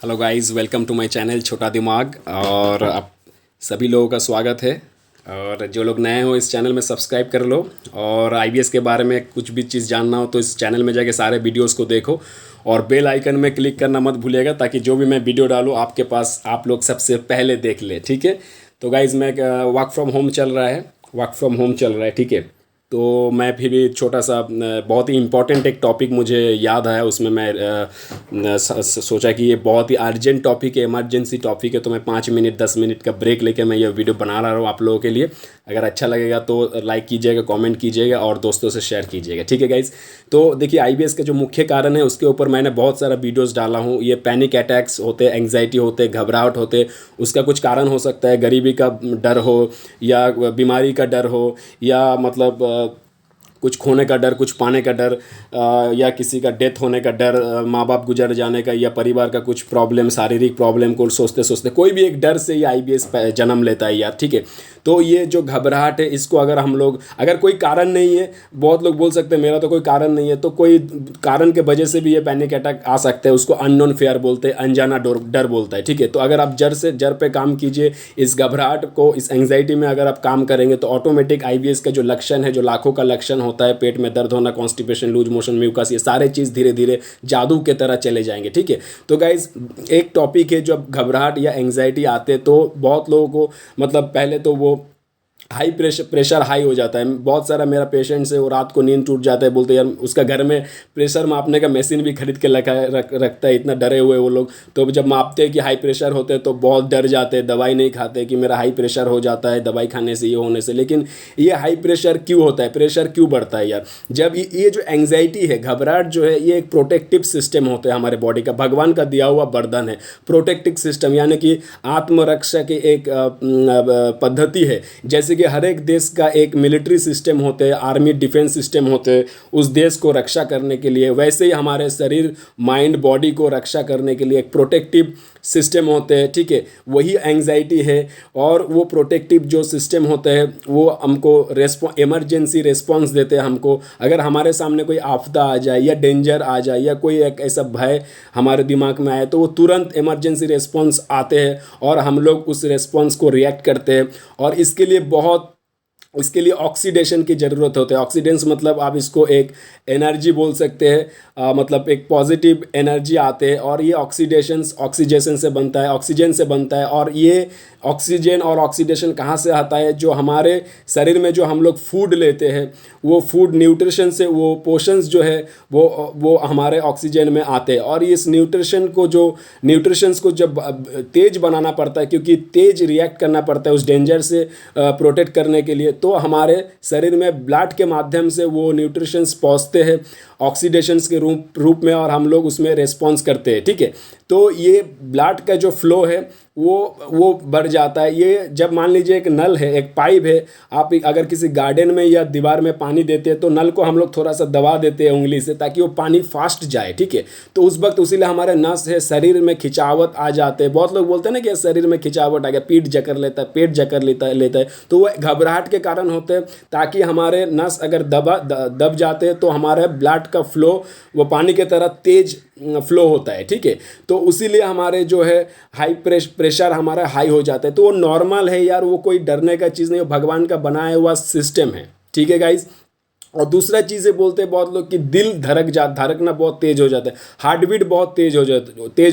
Hello guys, welcome to my channel छोटा दिमाग। और आप सभी लोगों का स्वागत है। और जो लोग नए हो इस चैनल में सब्सक्राइब कर लो। और आईबीएस के बारे में कुछ भी चीज़ जानना हो तो इस चैनल में जाके सारे वीडियोस को देखो और बेल आइकन में क्लिक करना मत भूलिएगा, ताकि जो भी मैं वीडियो डालूँ आपके पास आप लोग सबसे पहले देख ले। ठीक है। तो गाइस, मैं वर्क फ्रॉम होम चल रहा है, वर्क फ्रॉम होम चल रहा है। ठीक है। तो मैं फिर भी छोटा सा बहुत ही इम्पोर्टेंट एक टॉपिक मुझे याद आया। उसमें मैं सोचा कि ये बहुत ही अर्जेंट टॉपिक है, इमरजेंसी टॉपिक है। तो मैं 5 मिनट 10 मिनट का ब्रेक लेके मैं ये वीडियो बना रहा हूँ आप लोगों के लिए। अगर अच्छा लगेगा तो लाइक कीजिएगा, कमेंट कीजिएगा और दोस्तों से शेयर कीजिएगा। ठीक है गाइज। तो देखिए, आईबीएस का जो मुख्य कारण है उसके ऊपर मैंने बहुत सारा वीडियोस डाला हूँ। ये पैनिक अटैक्स होते, एंग्जाइटी होते, घबराहट होते। उसका कुछ कारण हो सकता है गरीबी का डर हो, या बीमारी का डर हो, या मतलब कुछ खोने का डर, कुछ पाने का डर, या किसी का डेथ होने का डर, माँ बाप गुजर जाने का, या परिवार का कुछ प्रॉब्लम, शारीरिक प्रॉब्लम को सोचते सोचते कोई भी एक डर से ये आईबीएस जन्म लेता है यार। ठीक है। तो ये जो घबराहट है, इसको अगर हम लोग, अगर कोई कारण नहीं है, बहुत लोग बोल सकते हैं मेरा तो कोई कारण नहीं है, तो कोई कारण के वजह से भी ये पैनिक अटैक आ सकता है। उसको अननोन फेयर बोलते हैं, अनजाना डर बोलता है। ठीक है। तो अगर आप जड़ पे काम कीजिए, इस घबराहट को, इस एंग्जाइटी में अगर आप काम करेंगे तो ऑटोमेटिक आईबीएस का जो लक्षण है, जो लाखों का लक्षण होता है, पेट में दर्द होना, कॉन्स्टिपेशन, लूज मोशन, म्यूकस, ये सारे चीज़ धीरे धीरे जादू के तरह चले जाएंगे। ठीक है। तो गाइज, एक टॉपिक है, जब घबराहट या एंग्जाइटी आते तो बहुत लोगों को, मतलब पहले तो वो हाई प्रेशर हाई हो जाता है। बहुत सारा मेरा पेशेंट्स है, वो रात को नींद टूट जाता है, बोलते हैं यार उसका घर में प्रेशर मापने का मशीन भी खरीद के रखता है, इतना डरे हुए वो लोग। तो जब मापते हैं कि हाई प्रेशर होते हैं तो बहुत डर जाते हैं, दवाई नहीं खाते कि मेरा हाई प्रेशर हो जाता है दवाई खाने से, ये होने से। लेकिन ये हाई प्रेशर क्यों होता है, प्रेशर क्यों बढ़ता है यार? जब ये जो एंग्जाइटी है, घबराहट जो है, ये एक प्रोटेक्टिव सिस्टम होता है हमारे बॉडी का, भगवान का दिया हुआ वरदान है। प्रोटेक्टिव सिस्टम यानी कि आत्मरक्षा की एक पद्धति है। जैसे कि हर एक देश का एक मिलिट्री सिस्टम होते हैं, आर्मी डिफेंस सिस्टम होते हैं उस देश को रक्षा करने के लिए, वैसे ही हमारे शरीर, माइंड, बॉडी को रक्षा करने के लिए एक प्रोटेक्टिव सिस्टम होते हैं। ठीक है। वही एंग्जाइटी है। और वो प्रोटेक्टिव जो सिस्टम होते हैं वो हमको इमरजेंसी रिस्पॉन्स देते हैं हमको। अगर हमारे सामने कोई आपदा आ जाए या डेंजर आ जाए या कोई एक ऐसा भय हमारे दिमाग में आए, तो वो तुरंत इमरजेंसी रिस्पॉन्स आते हैं और हम लोग उस रिस्पॉन्स को रिएक्ट करते हैं। और इसके लिए ऑक्सीडेशन की ज़रूरत होती है। ऑक्सीडेंस मतलब आप इसको एक एनर्जी बोल सकते हैं, मतलब एक पॉजिटिव एनर्जी आते हैं। और ये ऑक्सीडेशन से बनता है, ऑक्सीजन से बनता है। और ये ऑक्सीजन और ऑक्सीडेशन कहाँ से आता है? जो हमारे शरीर में जो हम लोग फूड लेते हैं, वो फूड न्यूट्रिशन से, वो पोषन्स जो है वो हमारे ऑक्सीजन में आते हैं। और इस न्यूट्रिशंस को जब तेज बनाना पड़ता है, क्योंकि तेज रिएक्ट करना पड़ता है उस डेंजर से प्रोटेक्ट करने के लिए, तो हमारे शरीर में ब्लड के माध्यम से वो न्यूट्रिशंस पहुँचते हैं ऑक्सीडेशंस के रूप में, और हम लोग उसमें रेस्पॉन्स करते हैं। ठीक है। तो ये ब्लड का जो फ्लो है वो बढ़ जाता है। ये जब मान लीजिए एक नल है, एक पाइप है, आप अगर किसी गार्डन में या दीवार में पानी देते हैं तो नल को हम लोग थोड़ा सा दबा देते हैं उंगली से, ताकि वो पानी फास्ट जाए। ठीक है। तो उस वक्त उसीलिए हमारे नस है, शरीर में खिंचावट आ जाते हैं। बहुत लोग बोलते हैं ना कि शरीर में खिंचावट आ गया, पीठ जकड़ लेता है, पेट जकड़ लेता है, तो वो घबराहट के कारण होते हैं। ताकि हमारे नस अगर दब जाते हैं तो हमारे ब्लड का फ्लो वो पानी की तरह तेज फ्लो होता है। ठीक है। तो उसीलिए हमारे जो है हाई प्रेशर हमारा हाई हो जाता है। तो वो नॉर्मल है यार, वो कोई डरने का चीज़ नहीं, वो भगवान का बनाया हुआ सिस्टम है। ठीक है गाइज। और दूसरा चीज़ बोलते हैं बहुत लोग कि दिल धड़कना बहुत तेज हो जाता है, हार्ट बीट बहुत तेज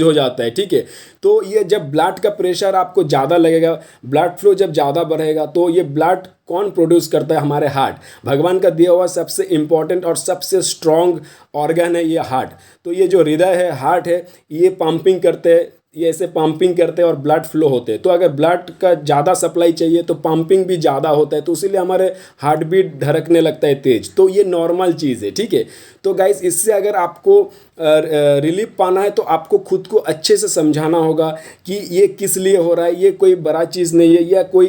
हो जाता है। ठीक है। तो ये जब ब्लड का प्रेशर आपको ज़्यादा लगेगा, ब्लड फ्लो जब ज़्यादा बढ़ेगा, तो ये ब्लड कौन प्रोड्यूस करता है? हमारे हार्ट। भगवान का दिया हुआ सबसे इम्पॉर्टेंट और सबसे स्ट्रॉन्ग ऑर्गन है ये हार्ट। तो ये जो हृदय है, हार्ट है, ये पंपिंग करते हैं, ये ऐसे पंपिंग करते हैं और ब्लड फ्लो होते हैं। तो अगर ब्लड का ज़्यादा सप्लाई चाहिए तो पंपिंग भी ज़्यादा होता है, तो इसीलिए हमारे हार्ट बीट धड़कने लगता है तेज। तो ये नॉर्मल चीज़ है। ठीक है। तो गाइस, इससे अगर आपको रिलीफ पाना है तो आपको खुद को अच्छे से समझाना होगा कि ये किस लिए हो रहा है। ये कोई बड़ा चीज़ नहीं है, या कोई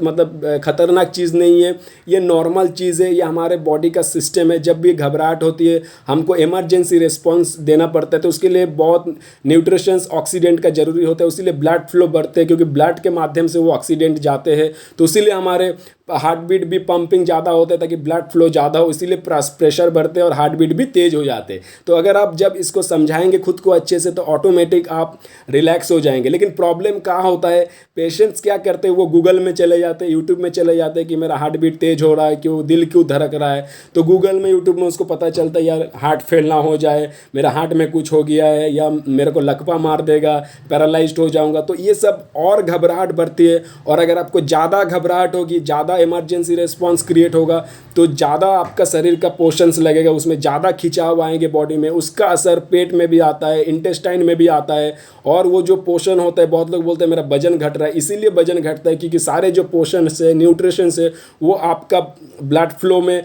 मतलब खतरनाक चीज़ नहीं है, ये नॉर्मल चीज़ है, ये हमारे बॉडी का सिस्टम है। जब भी घबराहट होती है, हमको इमरजेंसी रिस्पॉन्स देना पड़ता है, तो उसके लिए बहुत न्यूट्रिशंस, ऑक्सीडेंट का जरूरी होता है। इसीलिए ब्लड फ्लो बढ़ते हैं, क्योंकि ब्लड के माध्यम से वो ऑक्सीडेंट जाते हैं। तो इसीलिए हमारे हार्ट बीट भी पंपिंग ज़्यादा होता है, ताकि ब्लड फ्लो ज़्यादा हो, इसीलिए प्रेशर बढ़ते हैं और हार्ट बीट भी तेज हो जाते हैं। तो अगर अगर आप जब इसको समझाएंगे खुद को अच्छे से तो ऑटोमेटिक आप रिलैक्स हो जाएंगे। लेकिन प्रॉब्लम कहाँ होता है, पेशेंट्स क्या करते हैं, वो गूगल में चले जाते हैं, यूट्यूब में चले जाते हैं कि मेरा हार्ट बीट तेज हो रहा है, क्यों दिल क्यों धड़क रहा है, तो गूगल में यूट्यूब में उसको पता चलता है यार हार्ट फेल ना हो जाए, मेरा हार्ट में कुछ हो गया है, या मेरे को लकवा मार देगा, पैरालाइज्ड हो जाऊंगा, तो ये सब और घबराहट बढ़ती है। और अगर आपको ज़्यादा घबराहट होगी, ज़्यादा इमरजेंसी रिस्पॉन्स क्रिएट होगा, तो ज़्यादा आपका शरीर का पोर्शंस लगेगा, उसमें ज़्यादा खिंचाव आएंगे बॉडी में, उसका असर पेट में भी आता है, इंटेस्टाइन में भी आता है। और वो जो पोषण होता है, बहुत लोग बोलते हैं मेरा वजन घट रहा है, इसीलिए वजन घटता है क्योंकि सारे जो पोषण से न्यूट्रिशन से वो आपका ब्लड फ्लो में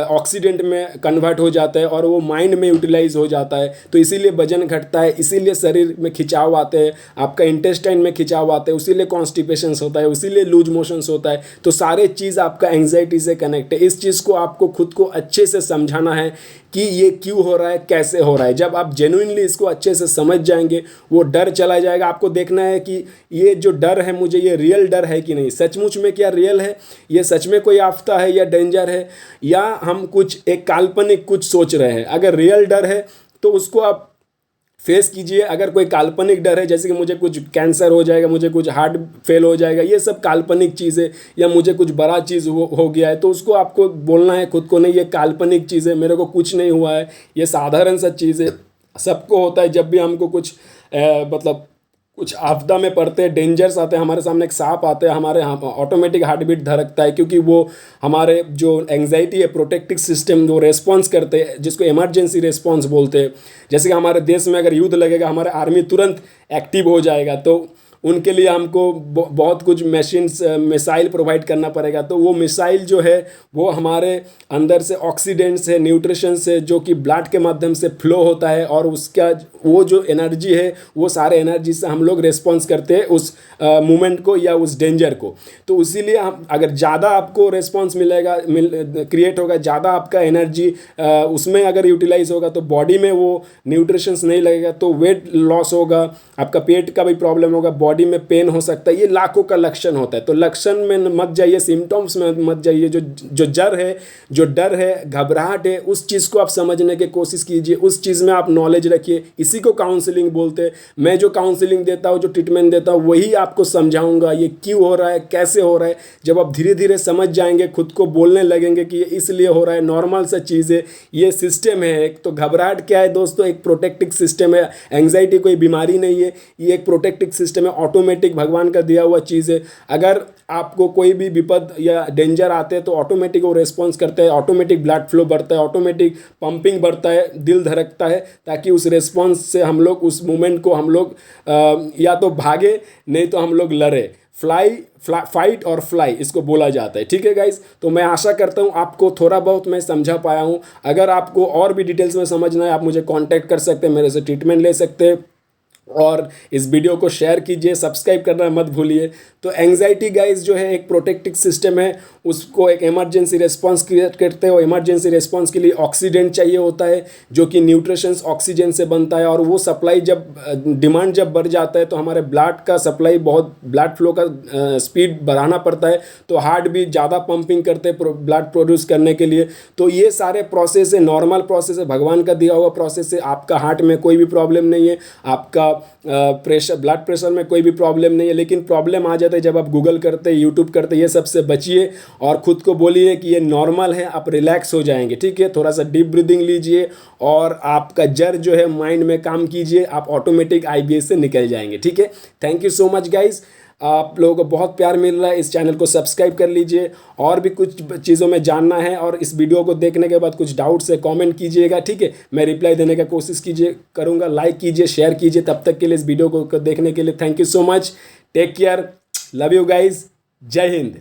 ऑक्सीडेंट में कन्वर्ट हो जाता है और वो माइंड में यूटिलाइज हो जाता है, तो इसीलिए वजन घटता है, इसीलिए शरीर में खिंचाव आते हैं, आपका इंटेस्टाइन में खिंचाव आते हैं, इसीलिए कॉन्स्टिपेशंस होता है, इसीलिए लूज मोशंस होता है। तो सारे चीज़ आपका एंग्जाइटी से कनेक्ट है। इस चीज़ को आपको खुद को अच्छे से समझाना है कि ये क्यों हो रहा है, कैसे हो रहा है। जब आप जेन्युइनली इसको अच्छे से समझ जाएंगे, वो डर चला जाएगा। आपको देखना है कि ये जो डर है मुझे, ये रियल डर है कि नहीं, सचमुच में क्या रियल है, ये सच में कोई आफता है या डेंजर है, या हम कुछ एक काल्पनिक कुछ सोच रहे हैं। अगर रियल डर है तो उसको आप फेस कीजिए। अगर कोई काल्पनिक डर है, जैसे कि मुझे कुछ कैंसर हो जाएगा, मुझे कुछ हार्ट फेल हो जाएगा, ये सब काल्पनिक चीज़ है, या मुझे कुछ बड़ा चीज़ हो गया है, तो उसको आपको बोलना है खुद को, नहीं ये काल्पनिक चीज़ है, मेरे को कुछ नहीं हुआ है, ये साधारण सा चीज़ है। सबको होता है जब भी हमको कुछ मतलब कुछ आपदा में पड़ते हैं, डेंजर्स आते हैं, हमारे सामने एक सांप आते हैं, हमारे ऑटोमेटिक हार्ट बीट धड़कता है, क्योंकि वो हमारे जो एंग्जाइटी है, प्रोटेक्टिव सिस्टम जो रेस्पॉन्स करते हैं, जिसको इमरजेंसी रेस्पॉन्स बोलते हैं। जैसे कि हमारे देश में अगर युद्ध लगेगा, हमारा आर्मी तुरंत एक्टिव हो जाएगा, तो उनके लिए हमको बहुत कुछ मशीन्स मिसाइल प्रोवाइड करना पड़ेगा। तो वो मिसाइल जो है वो हमारे अंदर से ऑक्सीडेंट्स है, न्यूट्रिशन से, जो कि ब्लड के माध्यम से फ्लो होता है, और उसका वो जो एनर्जी है, वो सारे एनर्जी से हम लोग रेस्पॉन्स करते हैं उस मूवमेंट को या उस डेंजर को। तो इसीलिए हम अगर ज़्यादा आपको रेस्पॉन्स क्रिएट होगा, ज़्यादा आपका एनर्जी उसमें अगर यूटिलाइज होगा, तो बॉडी में वो न्यूट्रिशंस नहीं लगेगा, तो वेट लॉस होगा, आपका पेट का भी प्रॉब्लम होगा, बॉडी में पेन हो सकता है। ये लाखों का लक्षण होता है। तो लक्षण में मत जाइए, सिम्टम्स में मत जाइए। जो जर है, जो डर है, घबराहट है, उस चीज़ को आप समझने की कोशिश कीजिए, उस चीज़ में आप नॉलेज रखिए। इसी को काउंसलिंग बोलते हैं। मैं जो काउंसलिंग देता हूँ, जो ट्रीटमेंट देता हूँ, वही आपको समझाऊंगा ये क्यों हो रहा है, कैसे हो रहा है। जब आप धीरे धीरे समझ जाएंगे, खुद को बोलने लगेंगे कि ये इसलिए हो रहा है, नॉर्मल सा चीज़ है, ये सिस्टम है एक। तो घबराहट क्या है दोस्तों, एक प्रोटेक्टिव सिस्टम है। एंग्जाइटी कोई बीमारी नहीं है, ये एक प्रोटेक्टिव सिस्टम है, ऑटोमेटिक भगवान का दिया हुआ चीज़ है। अगर आपको कोई भी विपद या डेंजर आते हैं तो ऑटोमेटिक वो रेस्पॉन्स करता है, ऑटोमेटिक ब्लड फ्लो बढ़ता है, ऑटोमेटिक पंपिंग बढ़ता है, दिल धड़कता है, ताकि उस रेस्पॉन्स से हम लोग उस मूवमेंट को हम लोग या तो भागे, नहीं तो हम लोग लड़े। फाइट और फ्लाई इसको बोला जाता है। ठीक है गाइस, तो मैं आशा करता हूँ आपको थोड़ा बहुत मैं समझा पाया हूँ। अगर आपको और भी डिटेल्स में समझना है, आप मुझे कांटेक्ट कर सकते हैं, मेरे से ट्रीटमेंट ले सकते हैं। और इस वीडियो को शेयर कीजिए, सब्सक्राइब करना मत भूलिए। तो एंग्जाइटी गाइस जो है एक प्रोटेक्टिव सिस्टम है, उसको एक इमरजेंसी रिस्पांस क्रिएट करते हो। इमरजेंसी रिस्पांस के लिए ऑक्सीडेंट चाहिए होता है, जो कि न्यूट्रिशंस ऑक्सीजन से बनता है, और वो सप्लाई जब डिमांड जब बढ़ जाता है तो हमारे ब्लड का सप्लाई, बहुत ब्लड फ्लो का स्पीड बढ़ाना पड़ता है, तो हार्ट भी ज़्यादा पंपिंग करते हैं ब्लड प्रोड्यूस करने के लिए। तो ये सारे प्रोसेस है, नॉर्मल प्रोसेस है, भगवान का दिया हुआ प्रोसेस है। आपका हार्ट में कोई भी प्रॉब्लम नहीं है, आपका प्रेशर, ब्लड प्रेशर में कोई भी प्रॉब्लम नहीं है। लेकिन प्रॉब्लम आ जाता है जब आप गूगल करते, यूट्यूब करते, ये सबसे बचिए और खुद को बोलिए कि ये नॉर्मल है, आप रिलैक्स हो जाएंगे। ठीक है, थोड़ा सा डीप ब्रीदिंग लीजिए और आपका जर जो है माइंड में काम कीजिए, आप ऑटोमेटिक IBS से निकल जाएंगे। ठीक है, thank you so much guys, आप लोगों को बहुत प्यार मिल रहा है। इस चैनल को सब्सक्राइब कर लीजिए, और भी कुछ चीज़ों में जानना है और इस वीडियो को देखने के बाद कुछ डाउट्स है कमेंट कीजिएगा। ठीक है, मैं रिप्लाई देने का कोशिश करूँगा। लाइक कीजिए, शेयर कीजिए। तब तक के लिए, इस वीडियो को देखने के लिए thank you so much. Take care, love you guys, जय हिंद।